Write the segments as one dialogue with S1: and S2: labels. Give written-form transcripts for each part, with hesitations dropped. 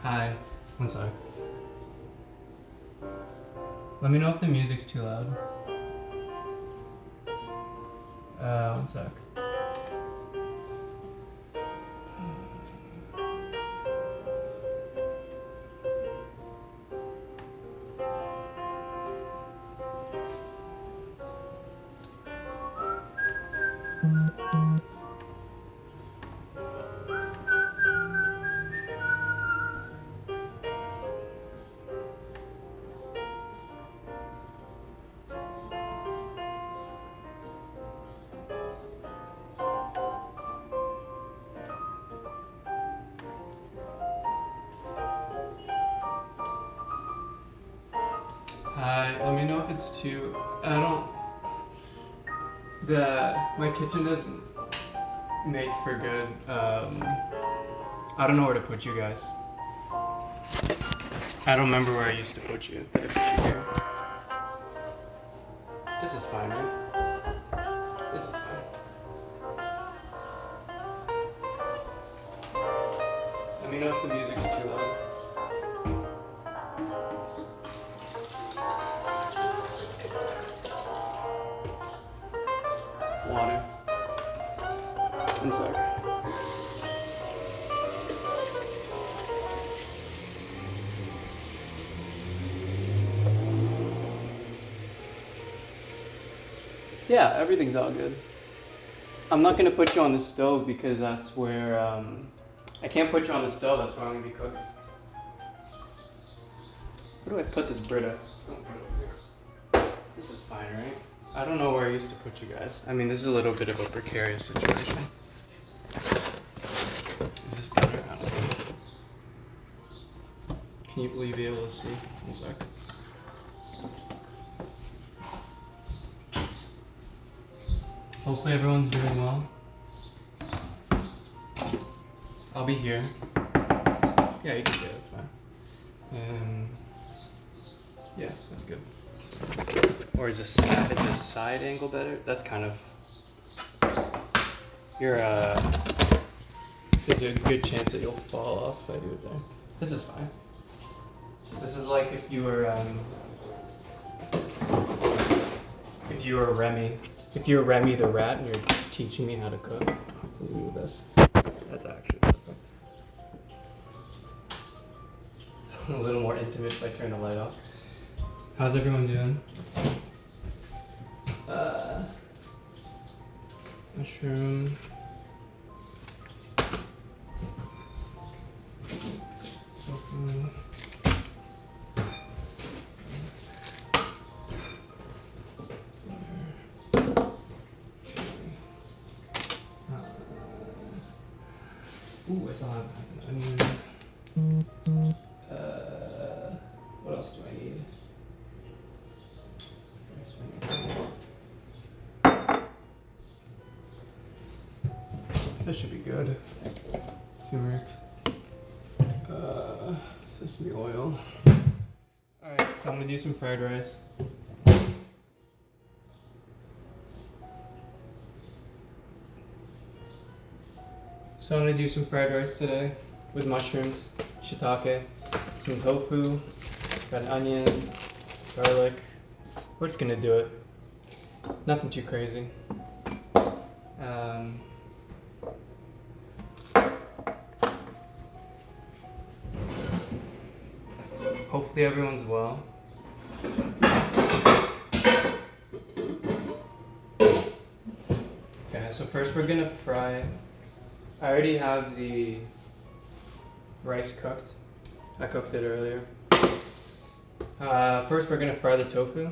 S1: Hi. One sec. Let me know if the music's too loud. One sec. Hi, let me know if it's too. My kitchen doesn't make for good. I don't know where to put you guys. I don't remember where I used to put you. Did I put you here? This is fine, right? This is fine. Let me know if the music's too loud. Water. One sec. Yeah, everything's all good. I'm not gonna put you on the stove because that's where, I can't put you on the stove, that's where I'm gonna be cooking. Where do I put this Brita? This is fine, right? I don't know where I used to put you guys. I mean, this is a little bit of a precarious situation. Is this better? I don't know. Can you believe you're able to see? One sec. Hopefully everyone's doing well. I'll be here. Yeah, you can say that's fine. Yeah, that's good. Or is this side angle better? That's kind of. There's a good chance that you'll fall off if I do it there. This is fine. This is like if you were Remy. If you're Remy the rat and you're teaching me how to cook, I'll do this. That's actually perfect. It's a little more intimate if I turn the light off. How's everyone doing? Mushroom. Tofu. Ooh, I still have an onion. What else do I need? That should be good. Turmeric. Sesame oil. Alright, so I'm gonna do some fried rice. So I'm gonna do some fried rice today with mushrooms, shiitake, some tofu, got an onion, garlic. We're just gonna do it. Nothing too crazy. Hopefully everyone's well. Okay, so first we're gonna fry. I already have the rice cooked. I cooked it earlier. First we're gonna fry the tofu.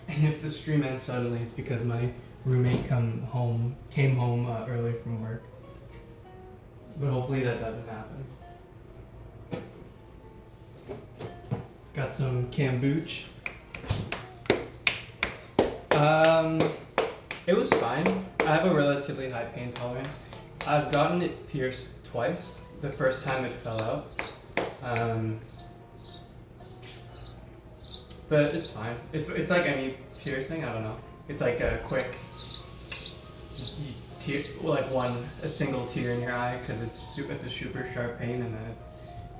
S1: And if the stream ends suddenly, it's because my roommate came home early from work. But hopefully that doesn't happen. Got some kombucha. It was fine. I have a relatively high pain tolerance. I've gotten it pierced twice. The first time it fell out. But it's fine. It's like any piercing, I don't know. It's like a quick like a single tear in your eye because it's a super sharp pain, and then it's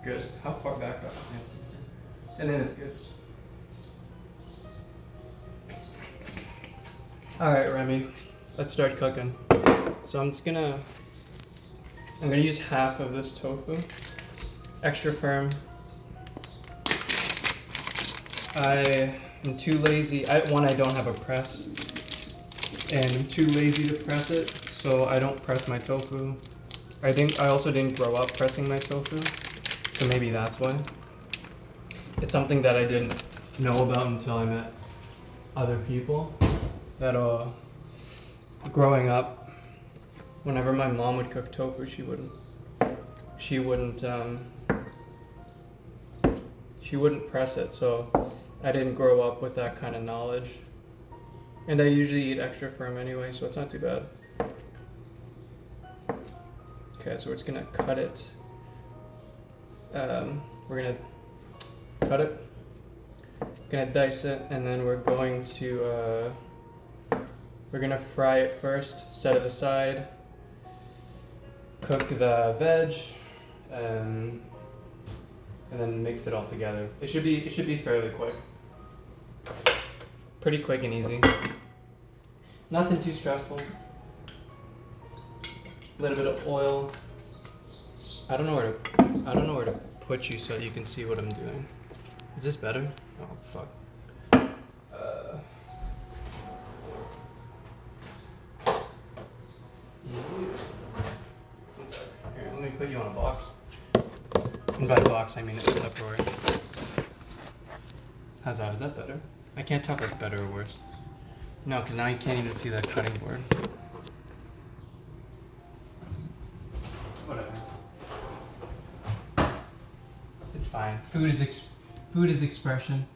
S1: good. How far back do I stand? And then it's good. All right, Remy, let's start cooking. So I'm gonna use half of this tofu, extra firm. I am too lazy. I don't have a press, and I'm too lazy to press it, so I don't press my tofu. I also didn't grow up pressing my tofu, so maybe that's why. It's something that I didn't know about until I met other people. That growing up, whenever my mom would cook tofu, she wouldn't press it, so I didn't grow up with that kind of knowledge. And I usually eat extra firm anyway, so it's not too bad. Okay, so we're just gonna cut it. We're gonna cut it, gonna dice it, and then we're going to fry it first, set it aside, cook the veg, and then mix it all together. It should be fairly quick. Pretty quick and easy. Nothing too stressful. A little bit of oil. I don't know where to put you so you can see what I'm doing. Is this better? Oh fuck. One sec. Here, let me put you on a box. And by box I mean it's Tupperware. How's that? Is that better? I can't tell if that's better or worse. No, because now you can't even see that cutting board. Whatever. It's fine. Food is expression.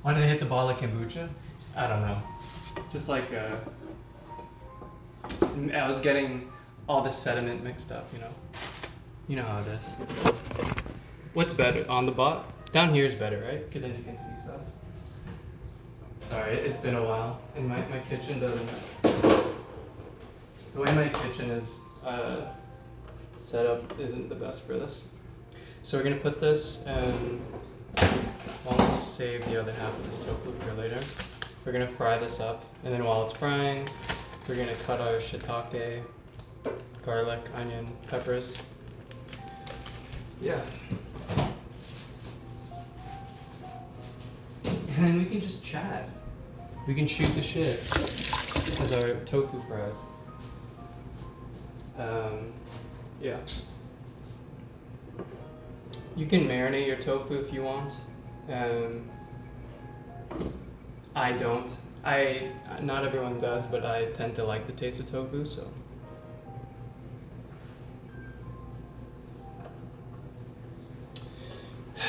S1: Why did I hit the bottle of kombucha? I don't know. Just like I was getting all the sediment mixed up, you know. You know how it is. What's better? On the bottom? Down here is better, right? Because then you can see stuff. Sorry, it's been a while. And my kitchen doesn't... The way my kitchen is set up isn't the best for this. So we're going to put this and I'll save the other half of this tofu for later. We're going to fry this up. And then while it's frying, we're going to cut our shiitake, garlic, onion, peppers. Yeah. And then we can just chat. We can shoot the shit as our tofu fries. Yeah. You can marinate your tofu if you want. I don't. Not everyone does, but I tend to like the taste of tofu, so.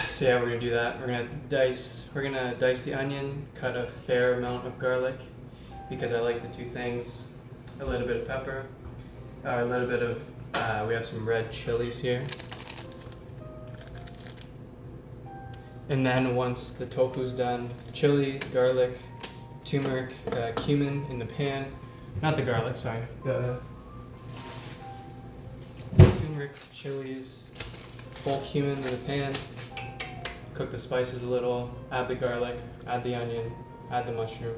S1: So yeah, we're gonna do that. We're gonna dice the onion, cut a fair amount of garlic, because I like the two things. A little bit of pepper, a little bit of, we have some red chilies here. And then once the tofu's done, chili, garlic, turmeric, cumin in the pan. Not the garlic, sorry. The turmeric, chilies, whole cumin in the pan. Cook the spices a little, add the garlic, add the onion, add the mushroom.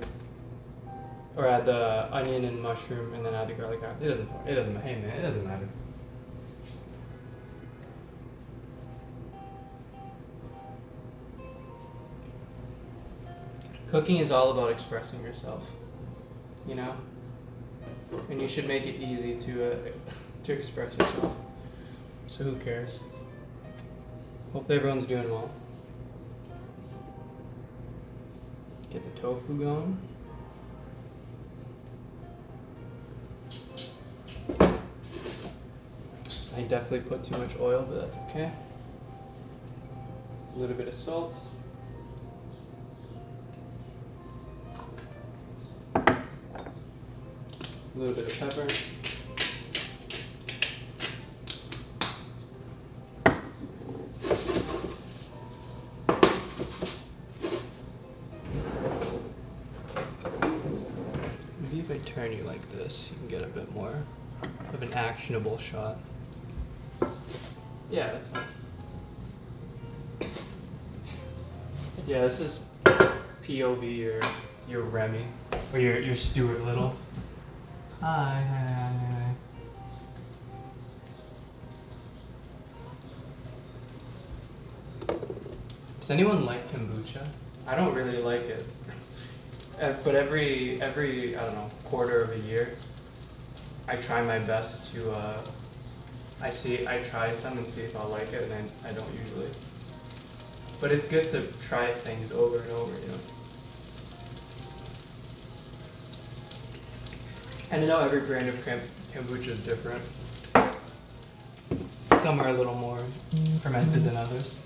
S1: Or add the onion and mushroom and then add the garlic. It doesn't matter. Cooking is all about expressing yourself, you know? And you should make it easy to express yourself. So who cares? Hopefully everyone's doing well. Get the tofu going. I definitely put too much oil, but that's okay. A little bit of salt. A little bit of pepper. turn you like this, you can get a bit more of an actionable shot. Yeah, that's fine. Yeah, this is POV your Remy, or your Stuart Little. Hi. Does anyone like kombucha? I don't really like it. But every I don't know, quarter of a year, I try my best to I try some and see if I'll like it, and I don't usually. But it's good to try things over and over, you know. And I know every brand of kombucha is different. Some are a little more fermented than others.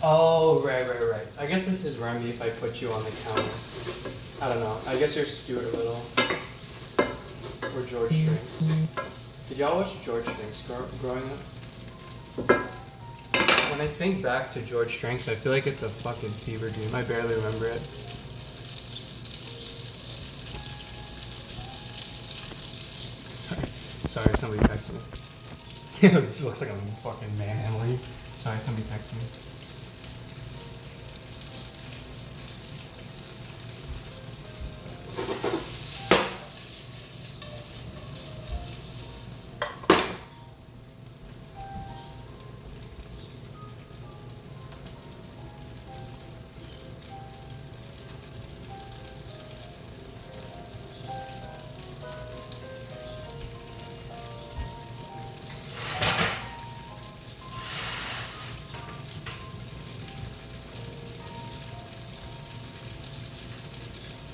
S1: Oh, right. I guess this is Remy if I put you on the counter. I don't know. I guess you're Stuart Little. Or George Strings. Did y'all watch George Strings growing up? When I think back to George Strings, I feel like it's a fucking fever dream. I barely remember it. Sorry, somebody texted me. This looks like a fucking manhandling. Sorry, somebody texted me.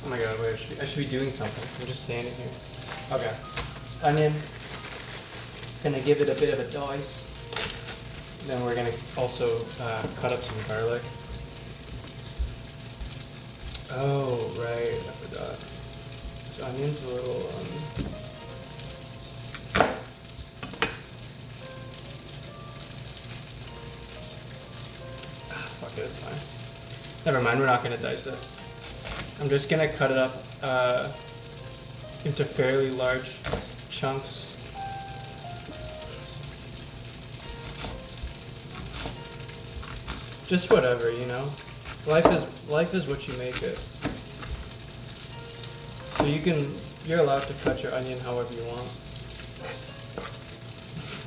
S1: Oh my god, wait, I should be doing something. I'm just standing here. Okay. Onion. Gonna give it a bit of a dice. Then we're gonna also cut up some garlic. Oh, right, I forgot. This onion's a little, fuck it, it's fine. Never mind, we're not gonna dice it. I'm just gonna cut it up into fairly large chunks. Just whatever, you know. Life is what you make it. So you're allowed to cut your onion however you want.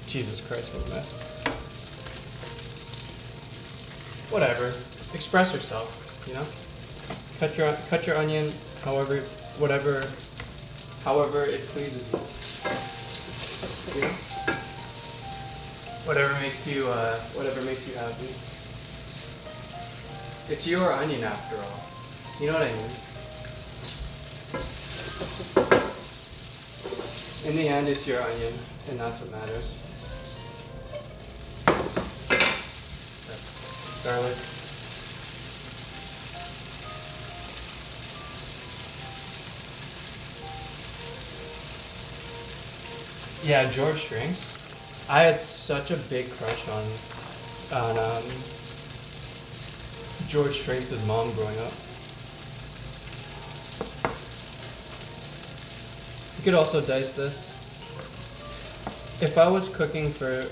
S1: Jesus Christ, what a mess. Whatever. Express yourself, you know? Cut your onion however it pleases you. You know? Whatever makes you happy. It's your onion after all. You know what I mean? In the end, it's your onion, and that's what matters. Garlic. Yeah, George Strings. I had such a big crush on George Strings' mom growing up. You could also dice this. If I was cooking for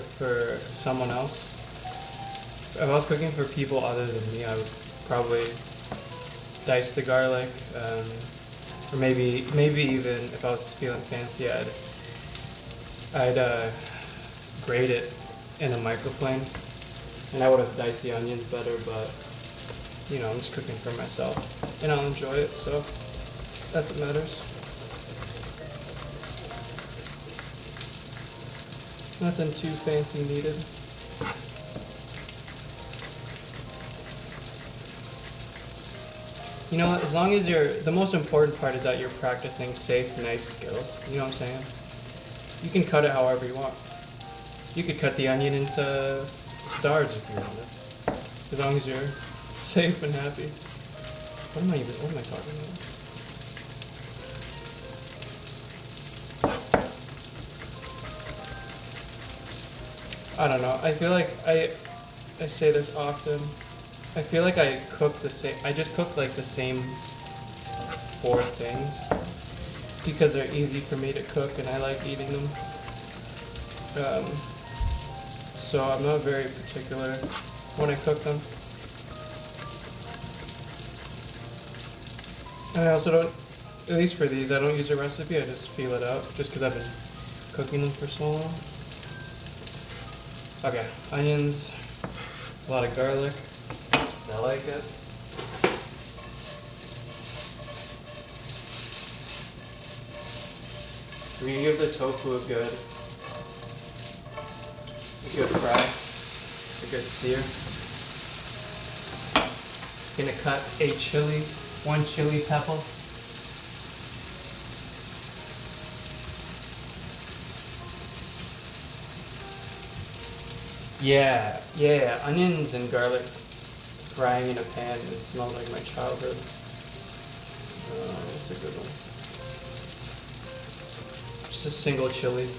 S1: someone else, if I was cooking for people other than me, I would probably dice the garlic, or maybe even if I was feeling fancy, I'd grate it in a microplane, and I would have diced the onions better, but you know, I'm just cooking for myself, and I'll enjoy it, so that's what matters. Nothing too fancy needed. You know what, as long as the most important part is that you're practicing safe knife skills, you know what I'm saying? You can cut it however you want. You could cut the onion into stars if you wanted. As long as you're safe and happy. What am I talking about? I don't know. I feel like I say this often, I feel like I cook the same. I just cook like the same 4 things because they're easy for me to cook and I like eating them. So I'm not very particular when I cook them. And I also don't, at least for these, I don't use a recipe. I just feel it out just because I've been cooking them for so long. Okay, onions, a lot of garlic. I like it. We're gonna give the tofu a good fry, a good sear. Gonna cut one chili pepper. Yeah, onions and garlic frying in a pan. It smells like my childhood. It's a good one. Just a single chili.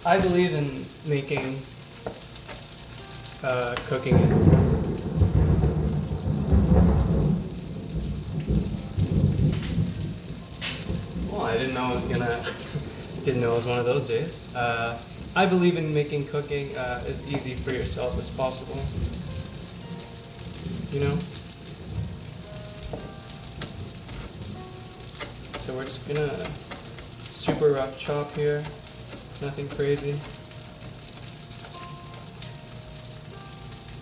S1: I believe in making, cooking it. Well, I didn't know it was one of those days. I believe in making cooking as easy for yourself as possible. You know? So we're just gonna super rough chop here. Nothing crazy.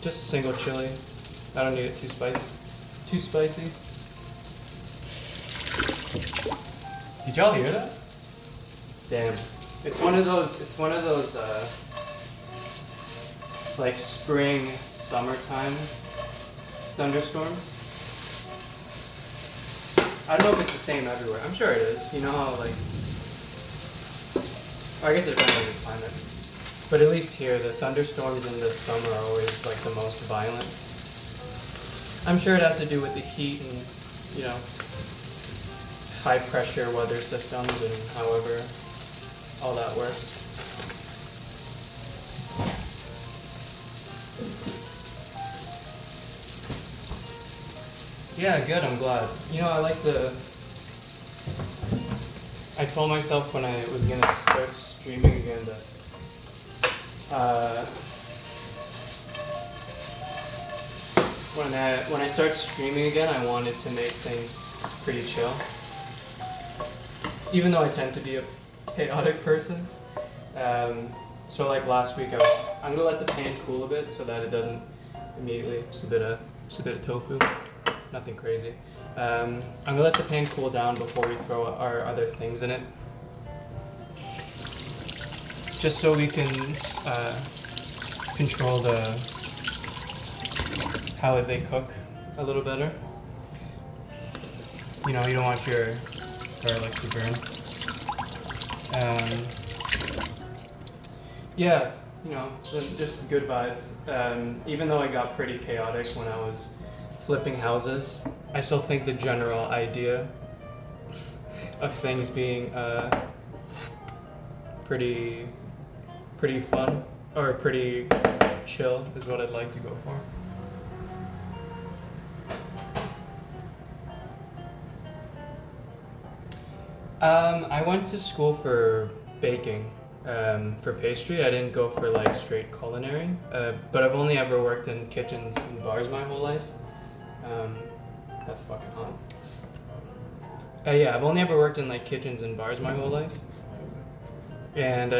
S1: Just a single chili. I don't need it too spicy. Did y'all hear that? Damn. It's one of those like spring, summertime thunderstorms. I don't know if it's the same everywhere. I'm sure it is. You know how like, I guess it depends on the climate. But at least here, the thunderstorms in the summer are always like the most violent. I'm sure it has to do with the heat and, you know, high pressure weather systems and however all that works. Yeah, good, I'm glad. You know, I told myself when I was gonna start streaming again that when I start streaming again, I wanted to make things pretty chill. Even though I tend to be a chaotic person. So like last week, I'm gonna let the pan cool a bit so that it doesn't immediately. Just a bit of tofu, nothing crazy. I'm gonna let the pan cool down before we throw our other things in it, just so we can control how they cook a little better. You know, you don't want your garlic to burn. Yeah, you know, just good vibes. Even though I got pretty chaotic when I was flipping houses, I still think the general idea of things being pretty fun or pretty chill is what I'd like to go for. I went to school for baking, for pastry. I didn't go for like straight culinary, but I've only ever worked in kitchens and bars my whole life. That's fucking hot. Yeah, I've only ever worked in like kitchens and bars my whole life. And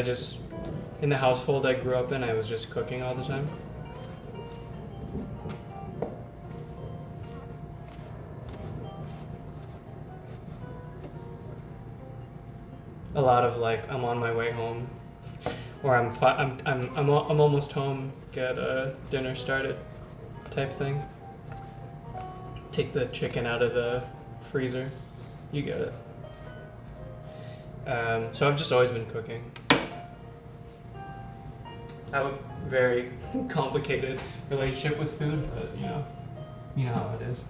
S1: in the household I grew up in, I was just cooking all the time. A lot of like, I'm on my way home, or I'm almost home, get dinner started type thing. Take the chicken out of the freezer. You get it. So I've just always been cooking. I have a very complicated relationship with food, but you know how it is.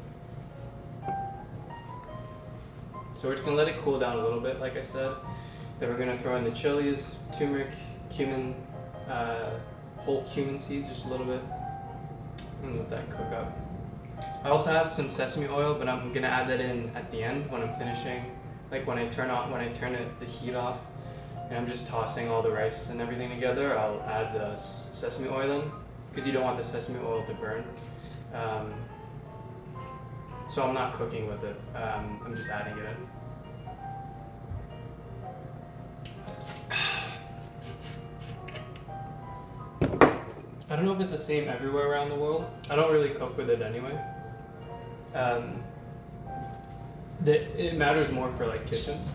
S1: So we're just gonna let it cool down a little bit, like I said. Then we're gonna throw in the chilies, turmeric, cumin, whole cumin seeds, just a little bit. And let that cook up. I also have some sesame oil, but I'm gonna add that in at the end when I'm finishing. Like when I turn the heat off, and I'm just tossing all the rice and everything together, I'll add the sesame oil in, because you don't want the sesame oil to burn. So I'm not cooking with it. I'm just adding it in. I don't know if it's the same everywhere around the world. I don't really cook with it anyway. It matters more for like kitchens.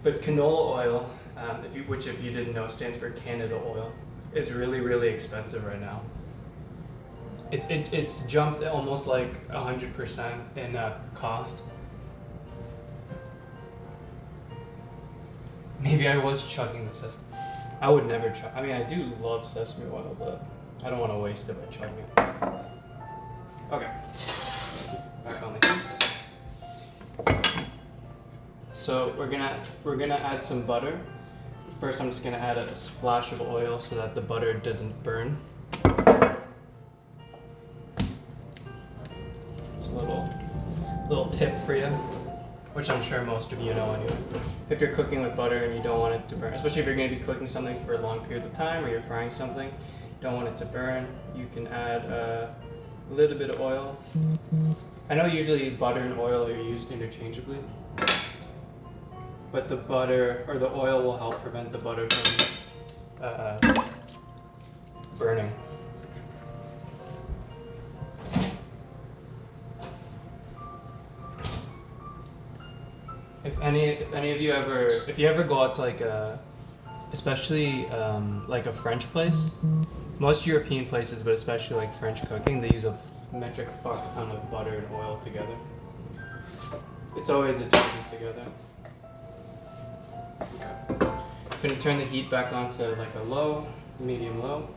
S1: But canola oil, which if you didn't know stands for Canada oil, is really, really expensive right now. It's jumped almost like 100% in cost. Maybe I was chugging the sesame. I would never chug. I mean, I do love sesame oil, but I don't want to waste it by chugging it. Okay, back on the heat. So we're gonna add some butter. First, I'm just gonna add a splash of oil so that the butter doesn't burn. It's a little tip for you, which I'm sure most of you know anyway. If you're cooking with butter and you don't want it to burn, especially if you're going to be cooking something for long periods of time or you're frying something, don't want it to burn, you can add a little bit of oil. I know usually butter and oil are used interchangeably, but the butter or the oil will help prevent the butter from burning. If any of you ever go out to like especially like a French place, most European places, but especially like French cooking, they use a metric fuck ton of butter and oil together. It's always a two together. Okay. I'm gonna turn the heat back on to like a low, medium low.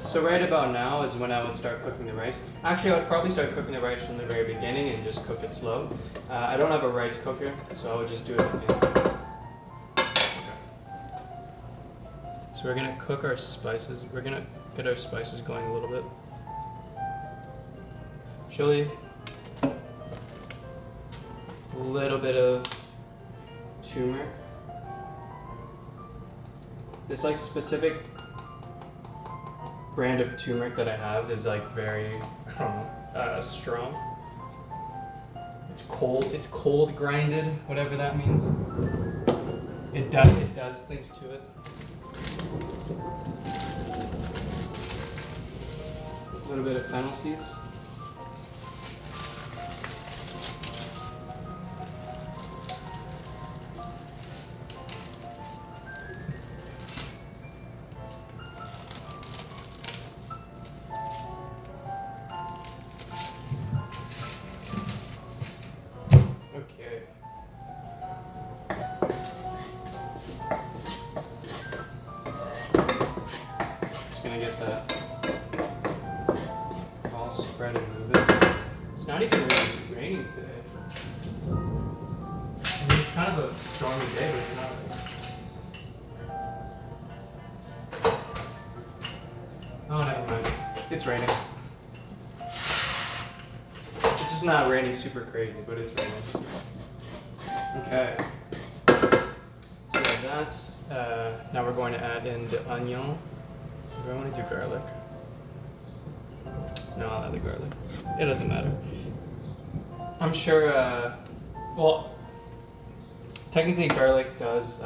S1: So right about now is when I would start cooking the rice. Actually, I would probably start cooking the rice from the very beginning and just cook it slow. I don't have a rice cooker, so I would just do it at the end. Okay. So we're gonna cook our spices. We're gonna get our spices going a little bit. Chili, a little bit of turmeric. This like specific brand of turmeric that I have is like very, I don't know, strong. It's cold grinded, whatever that means. It does things to it. A little bit of fennel seeds. Get that all spread and move it. It's not even really raining today. I mean, it's kind of a stormy day, but it's not. Oh, never mind. It's raining. It's just not raining super crazy, but it's raining. Okay. So we have that. Now we're going to add in the onion. Do I want to do garlic? No, I'll add the garlic. It doesn't matter. I'm sure, well, technically garlic does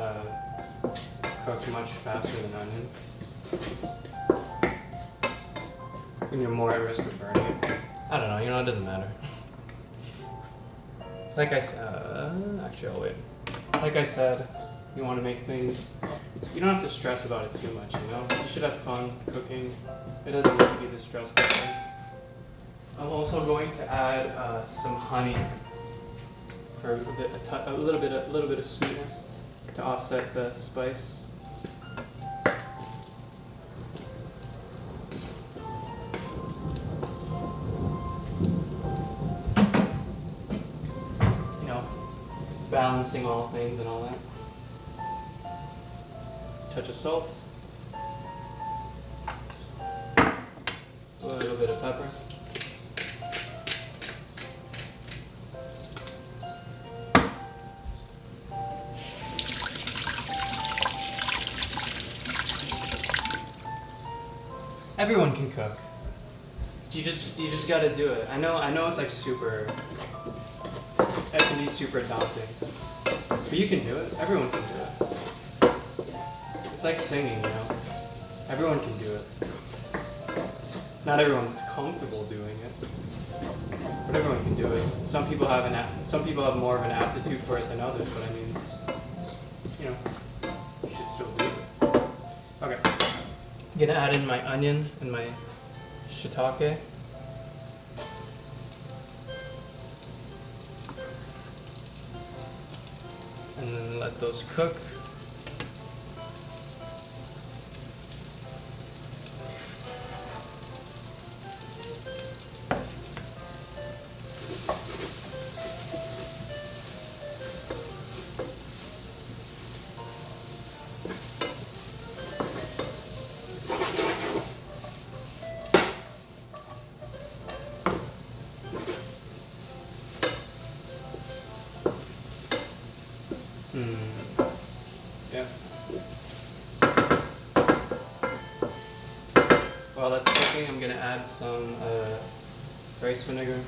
S1: cook much faster than onion. And you're more at risk of burning it. I don't know, it doesn't matter. Like I said, actually I'll wait. Like I said, you want to make things, you don't have to stress about it too much, You should have fun cooking. It doesn't need to be this stressful thing. I'm also going to add some honey for a little bit of sweetness to offset the spice. balancing all things and all that. Touch of salt. A little bit of pepper. Everyone can cook. You just gotta do it. I know it's like it can be super daunting. But you can do it. Everyone can do it. It's like singing, you know? Everyone can do it. Not everyone's comfortable doing it, but everyone can do it. Some people have more of an aptitude for it than others, but I mean, you know, you should still do it. Okay. I'm gonna add in my onion and my shiitake. And then let those cook. Yeah. While that's cooking, I'm gonna add some rice vinegar.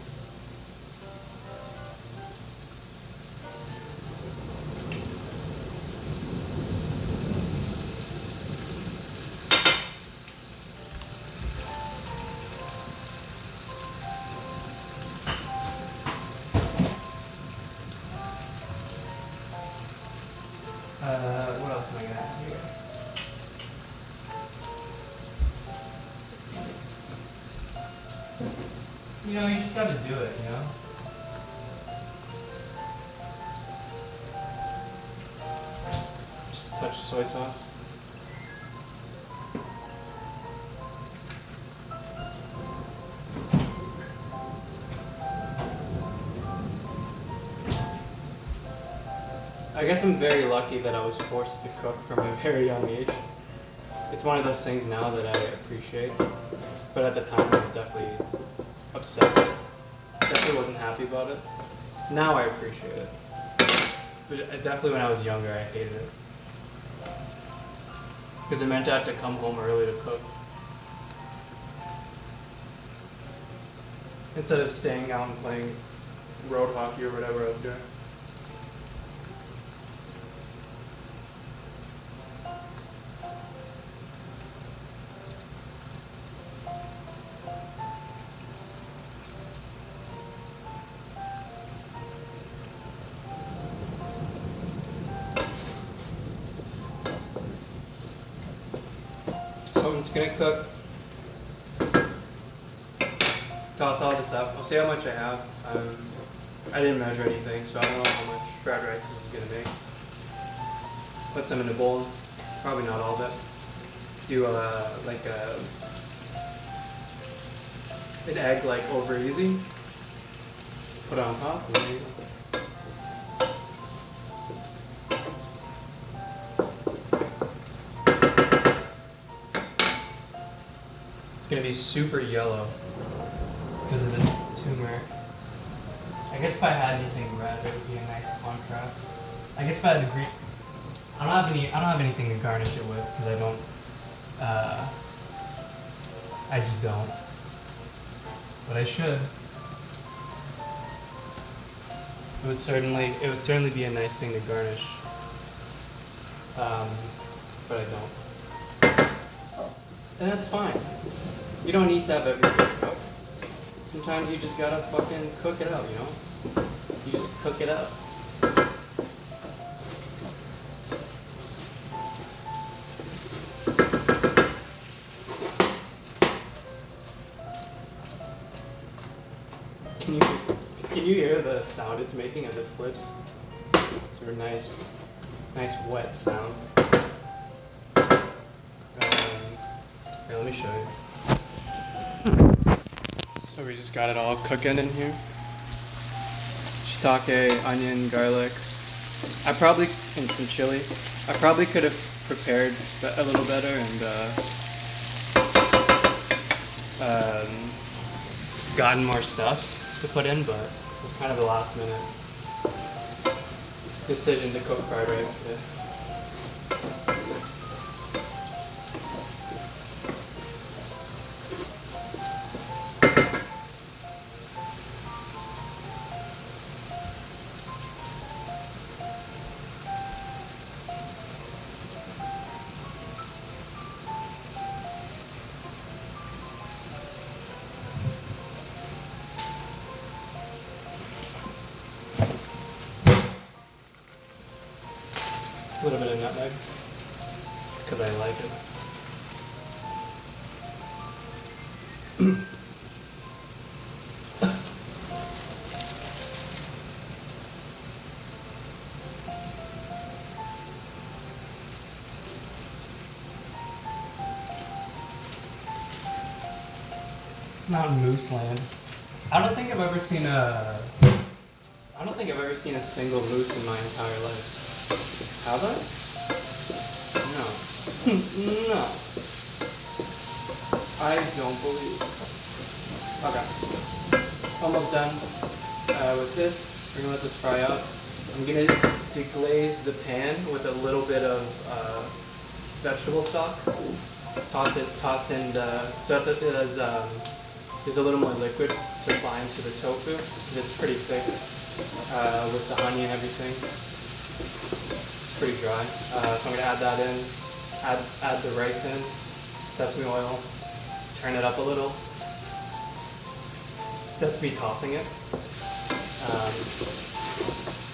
S1: What else am I gonna add here? You know, you just gotta do it, you know? Just a touch of soy sauce. I guess I'm very lucky that I was forced to cook from a very young age. It's one of those things now that I appreciate, but at the time I was definitely upset. Definitely wasn't happy about it. Now I appreciate it. But definitely when I was younger, I hated it. Because it meant I had to come home early to cook. Instead of staying out and playing road hockey or whatever I was doing. So I'm just gonna cook. Toss all this up. I'll see how much I have. I didn't measure anything, so I don't know how much fried rice this is gonna make. Put some in a bowl. Probably not all of it. Do an egg like over easy. Put it on top. And there you go. It's gonna be super yellow because of the turmeric. I guess if I had anything red, it would be a nice contrast. I guess if I had the green, I don't have anything to garnish it with because I don't. I just don't. But I should. It would certainly be a nice thing to garnish. But I don't. And that's fine. You don't need to have everything cooked. Sometimes you just gotta fucking cook it out, you know? You just cook it up. Can you hear the sound it's making as it flips? Sort of nice wet sound. Here, let me show you. So we just got it all cooking in here. Shiitake, onion, garlic, And some chili. I probably could have prepared a little better and gotten more stuff to put in, but it was kind of a last minute decision to cook fried rice today. A little bit of nutmeg, because I like it. Mountain Moose Land. I don't think I've ever seen a single moose in my entire life. Have I? No. No. I don't believe. Okay. Almost done with this. We're gonna let this fry up. I'm gonna deglaze the pan with a little bit of vegetable stock. Toss in so that there's a little more liquid to fly into the tofu. It's pretty thick with the honey and everything. Pretty dry. So I'm gonna add that in. Add the rice in. Sesame oil. Turn it up a little. That's me tossing it.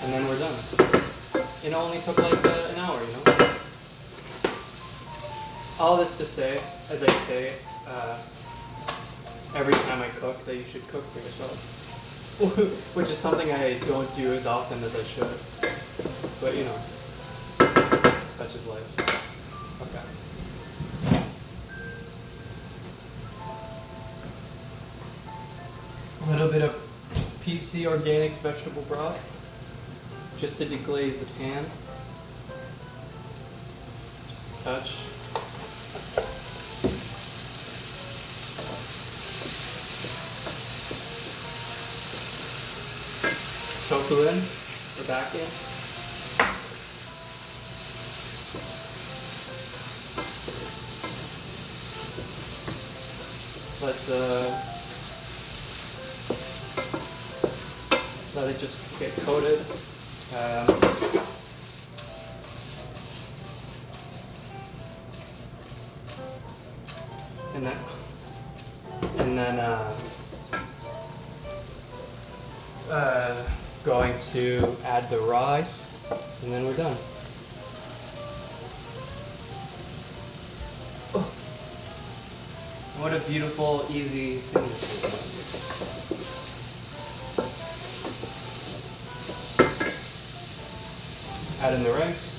S1: And then we're done. It only took like an hour, you know. All this to say, as I say, every time I cook, that you should cook for yourself. Which is something I don't do as often as I should. But you know, such is life. Okay. A little bit of PC Organics vegetable broth, just to deglaze the pan. Just a touch. Tofu in, or back in. Let it just get coated. And then going to add the rice, and then we're done. Oh. What a beautiful, easy thing this is. Add in the rice.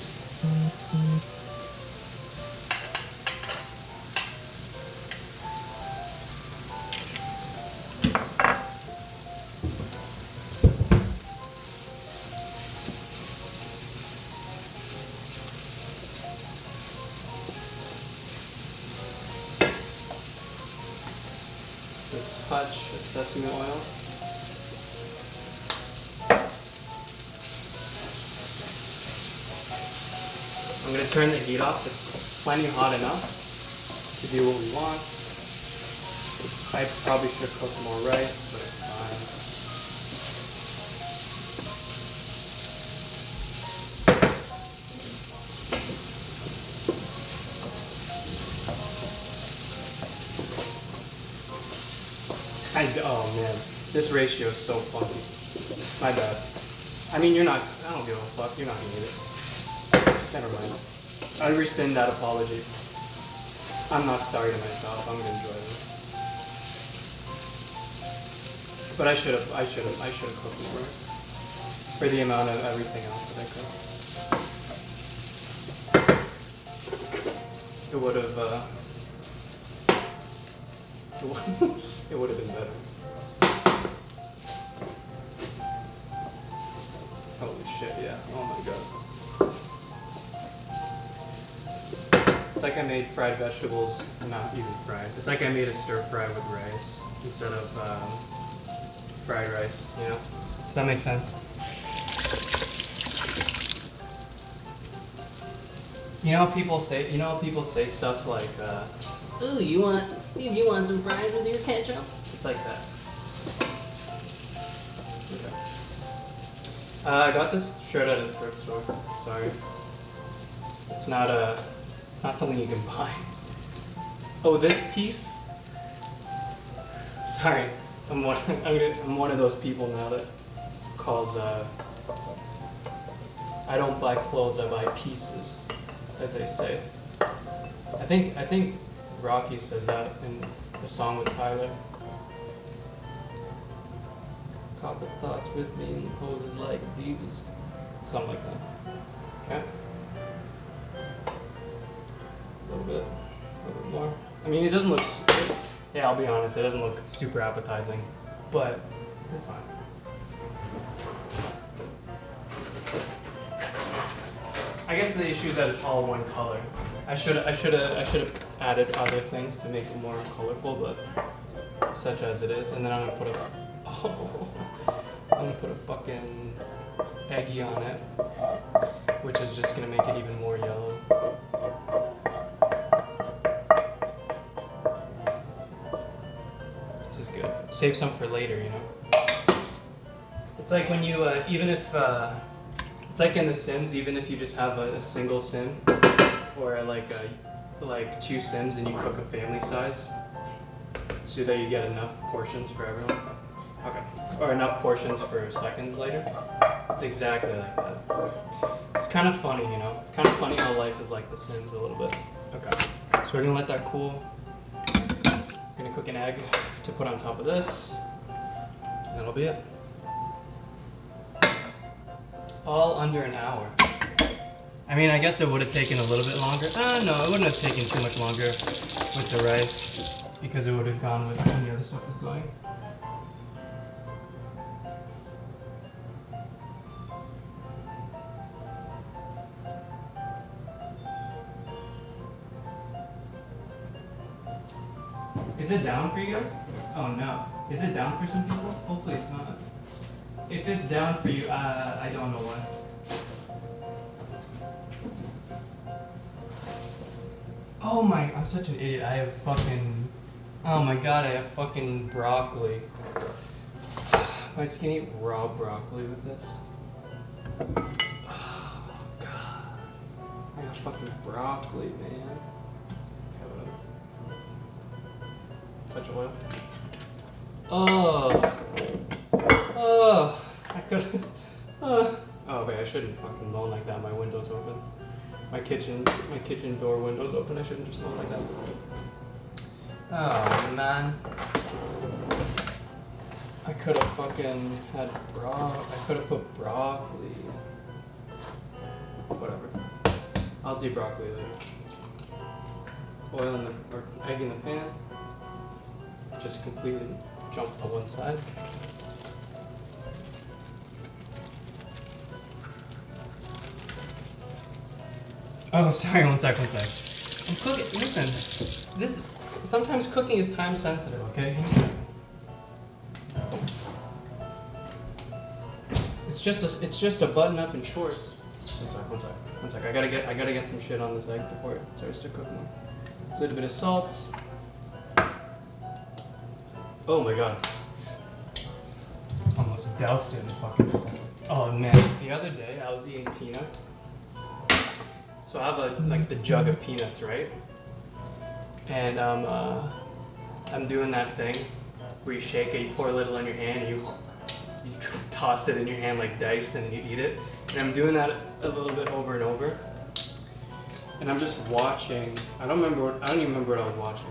S1: Just a touch of sesame oil. I'm going to turn the heat off. It's plenty hot enough to do what we want. I probably should have cooked more rice, but it's fine. Oh man, this ratio is so funky. My bad. I mean, I don't give a fuck. You're not going to eat it. Never mind. I rescind that apology. I'm not sorry to myself. I'm gonna enjoy this. But I should have cooked more for the amount of everything else that I cooked. It would have been better. Holy shit, yeah. Oh my god. It's like I made fried vegetables, not even fried. It's like I made a stir fry with rice instead of fried rice, you know? Does that make sense? You know people say stuff like
S2: Ooh, you want some fries with your ketchup?
S1: it's like that. Okay. I got this shirt at a thrift store. Sorry. It's not something you can buy. Oh, this piece? Sorry. I'm one of those people now that calls I don't buy clothes, I buy pieces, as they say. I think Rocky says that in the song with Tyler. Couple thoughts with me and poses like divas. Something like that. Okay. A little bit more. I mean, it doesn't look, yeah, I'll be honest, it doesn't look super appetizing, but it's fine. I guess the issue is that it's all one color. I should have added other things to make it more colorful, but such as it is. And then I'm gonna put I'm gonna put a fucking eggy on it, which is just gonna make it even more yellow. This is good. Save some for later, you know. It's like when you it's like in The Sims, even if you just have a single sim, or like two sims, and you cook a family size, so that you get enough portions for everyone. Okay, or enough portions for seconds later. It's exactly like that. It's kind of funny, you know. It's kind of funny how life is like The Sims a little bit. Okay, so we're gonna let that cool. We're gonna cook an egg to put on top of this. And that'll be it. All under an hour. I mean, I guess it would have taken a little bit longer. No, it wouldn't have taken too much longer with the rice, because it would have gone with when the other stuff was going. Is it down for you guys? Oh no. Is it down for some people? Hopefully it's not. If it's down for you, I don't know why. Oh my, I'm such an idiot. I have fucking, oh my god, I have fucking broccoli. I just can eat raw broccoli with this. Oh god. I got fucking broccoli, man. Touch of oil. Oh. Oh. I could. Oh wait, I shouldn't fucking moan like that. My window's open. My kitchen door window's open. I shouldn't just moan like that. Oh man. I could have fucking had I could have put broccoli. Whatever. I'll do broccoli later. Oil in the, or egg in the pan. Just completely jump to one side. Oh, sorry, one sec. I'm cooking, listen, sometimes cooking is time sensitive, okay? Give me a second. It's just a button up and shorts. One sec. I gotta get some shit on this egg before it starts to cook more. A little bit of salt. Oh my god. Almost doused it in fucking salt. Oh man, the other day I was eating peanuts. So I have like the jug of peanuts, right? And I'm doing that thing where you shake it, you pour a little in your hand, and you toss it in your hand like dice, and you eat it. And I'm doing that a little bit over and over. And I'm just watching. I don't even remember what I was watching.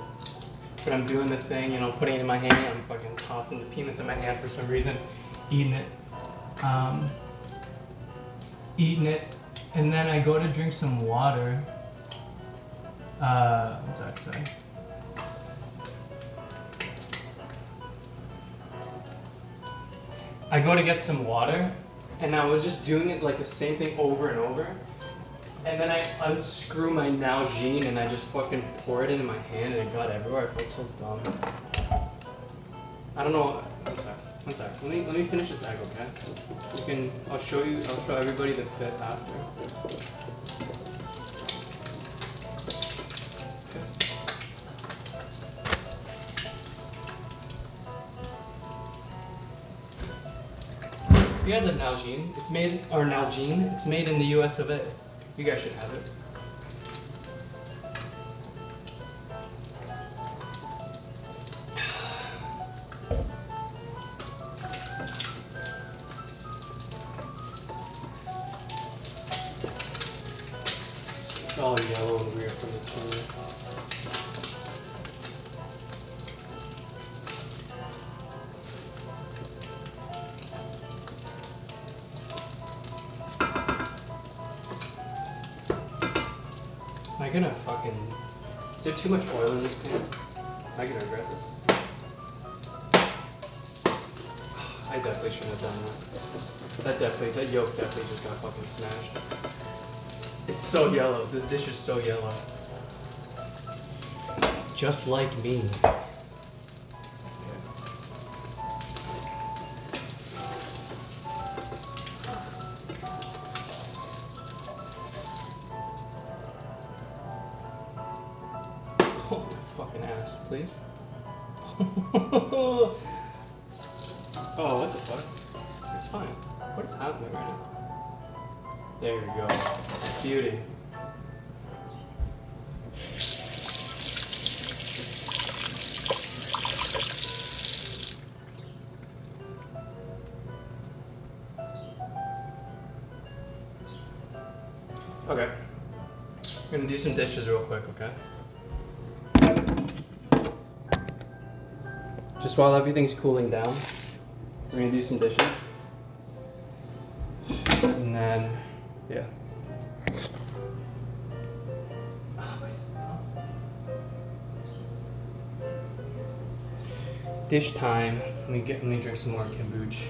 S1: But I'm doing the thing, you know, putting it in my hand. I'm fucking tossing the peanuts in my hand for some reason, eating it. And then I go to drink some water. What's that say? I go to get some water, and I was just doing it like the same thing over and over. And then I unscrew my Nalgene and I just fucking pour it into my hand and it got everywhere. I felt so dumb. I don't know. One sec. Let me finish this egg, okay? I'll show everybody the fit after. Okay. You guys have Nalgene. It's made in the US of A. You guys should have it. It's all yellow and weird from the chili. Am I gonna fucking... Is there too much oil in this pan? Am I gonna regret this? I definitely shouldn't have done that. That yolk definitely just got fucking smashed. It's so yellow. This dish is so yellow. Just like me. Oh, my fucking ass, please. Oh, what the fuck? It's fine. What is happening right now? There we go. Beauty. Okay. I'm gonna do some dishes real quick, okay? Just while everything's cooling down, we're gonna do some dishes. And then, yeah. Dish time. Let me drink some more kombucha.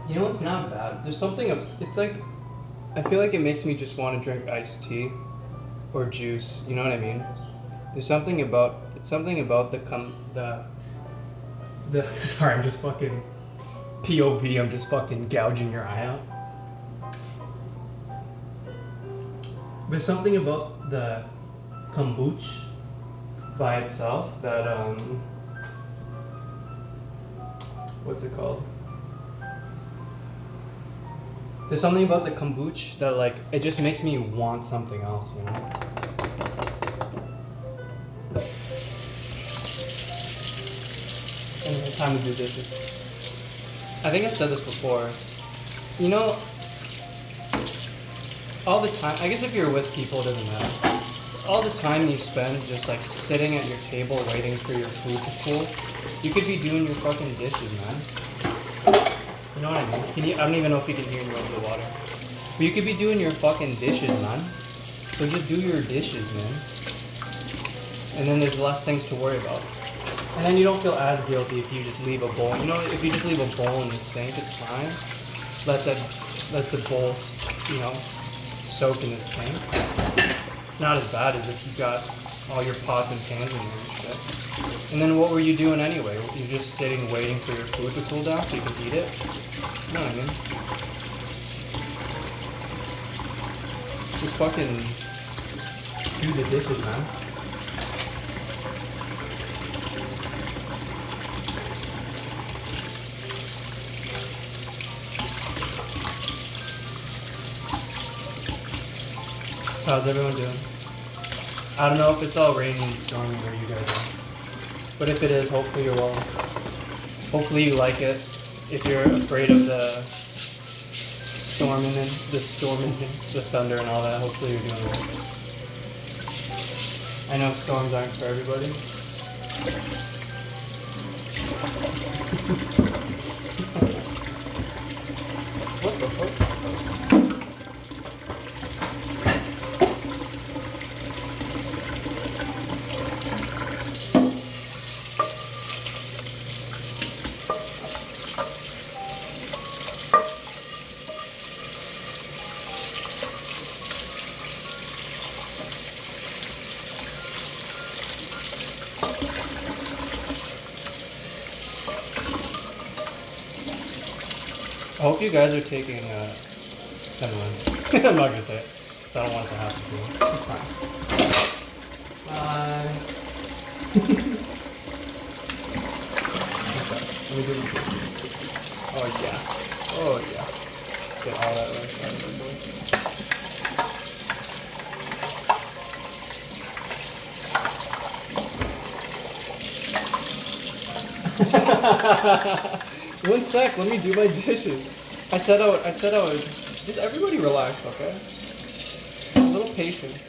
S1: You know what's not bad? There's something, it's like, I feel like it makes me just want to drink iced tea or juice, you know what I mean? There's something about, the sorry, I'm just fucking, POV, I'm just fucking gouging your eye out. There's something about the kombucha by itself that, what's it called? There's something about the kombucha that, like, it just makes me want something else, you know? And it's time to do dishes. I think I've said this before. You know, all the time, I guess if you're with people, it doesn't matter. All the time you spend just, like, sitting at your table waiting for your food to cool, you could be doing your fucking dishes, man. You know what I mean? I don't even know if you can hear me over the water. But you could be doing your fucking dishes, man. So just do your dishes, man. And then there's less things to worry about. And then you don't feel as guilty if you just leave a bowl. You know, if you just leave a bowl in the sink, it's fine. Let the bowl, you know, soak in the sink. It's not as bad as if you got all your pots and pans in there and shit. And then what were you doing anyway? You're just sitting waiting for your food to cool down so you can eat it? You know what I mean? Just fucking do the dishes, man. How's everyone doing? I don't know if it's all rainy and stormy where you guys are. But if it is, hopefully you're well. Hopefully you like it. If you're afraid of the storming, the thunder and all that, hopefully you're doing well. I know storms aren't for everybody. What the fuck? I hope you guys are taking, never mind. I'm not gonna say it. 'Cause I don't want it to happen to you. It's fine. Bye. Let me do it. Oh yeah. Oh yeah. Get all that rice out of the bowl. One sec, let me do my dishes. I said I would. Just everybody relax, okay? A little patience.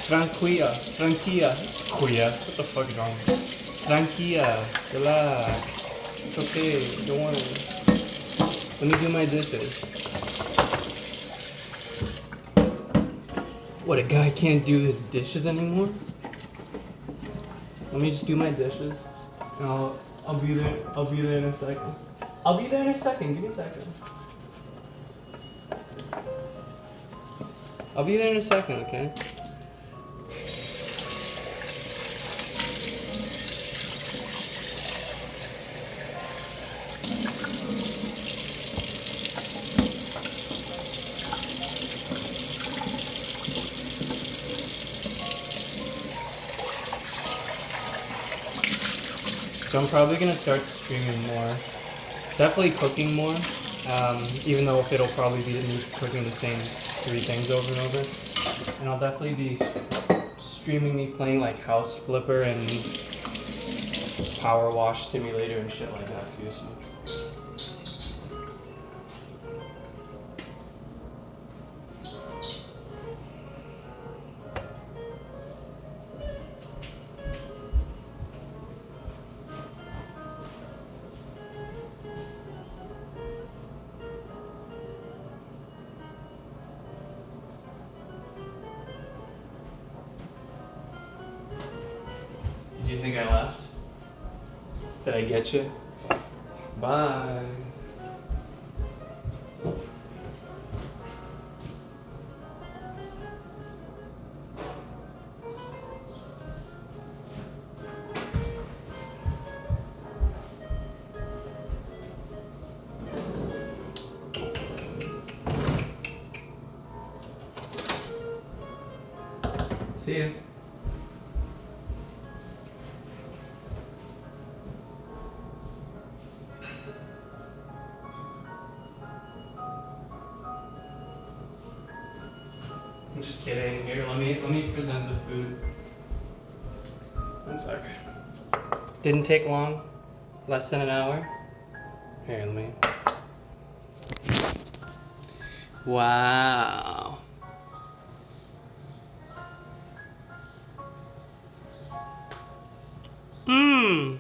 S1: Tranquilla. Quia. What the fuck is wrong with me? Tranquilla. Relax. It's okay. Don't worry. Let me do my dishes. What, a guy can't do his dishes anymore? Let me just do my dishes. And I'll be there. I'll be there in a second. Give me a second. I'll be there in a second, okay? So I'm probably gonna start streaming more. Definitely cooking more. Even though it'll probably be me cooking the same 3 things over and over. And I'll definitely be streaming me playing like House Flipper and Power Wash Simulator and shit like that too. So. Did you think I left? Did I get you? Bye. See ya. I'm just kidding. Here, let me present the food. One sec. Didn't take long. Less than an hour. Here, let me. Wow. Mmm.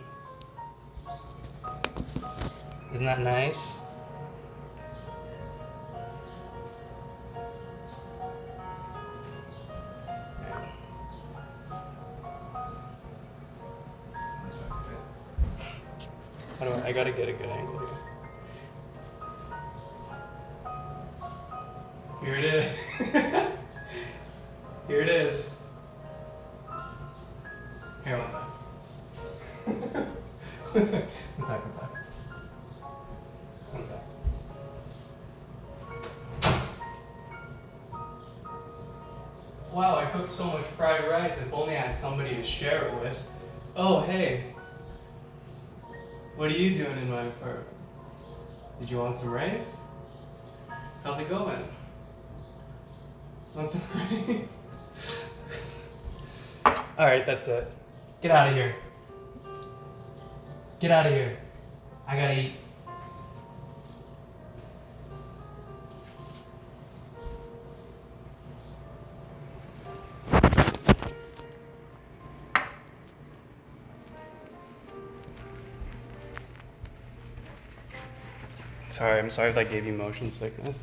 S1: Isn't that nice? How do I gotta get a good angle here. Here it is. Here it is. Here, one sec. One sec. One sec. Wow, I cooked so much fried rice. If only I had somebody to share it with. Oh, hey. What are you doing in my apartment? Did you want some rice? How's it going? Want some rice? Alright, that's it. Get out of here. Get out of here. I gotta eat. I'm sorry if I gave you motion sickness.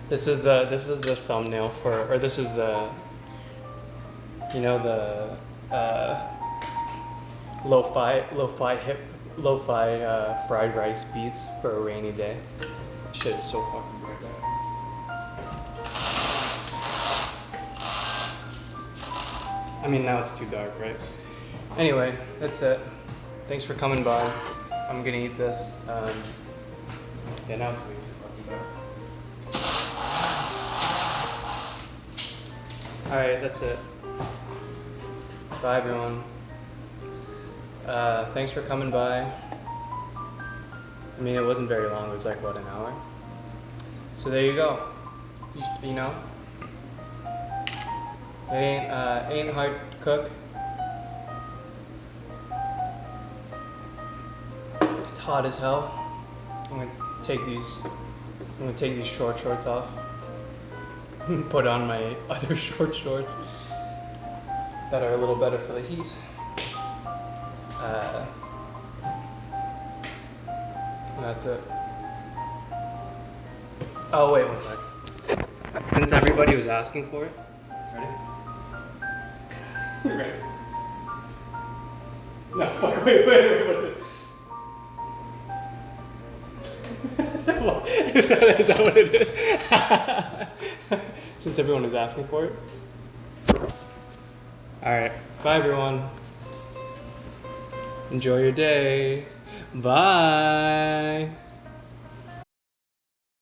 S1: This is the thumbnail for, or this is the, you know, the lo-fi fried rice beats for a rainy day. Shit is so fucking bright right. I mean, now it's too dark, right? Anyway, that's it. Thanks for coming by. I'm gonna eat this. Yeah, now it's way too fucking dark. Alright, that's it. Bye, everyone. Thanks for coming by. I mean, it wasn't very long. It was like, what, an hour? So there you go. You know? It ain't hard to cook. It's hot as hell. I'm gonna take these short shorts off. Put on my other short shorts that are a little better for the heat. That's it. Oh wait, one sec. Since everybody was asking for it, ready? Ready? No, fuck, wait, what's it? Is that what it is? Since everyone is asking for it. Alright, bye everyone. Enjoy your day. Bye.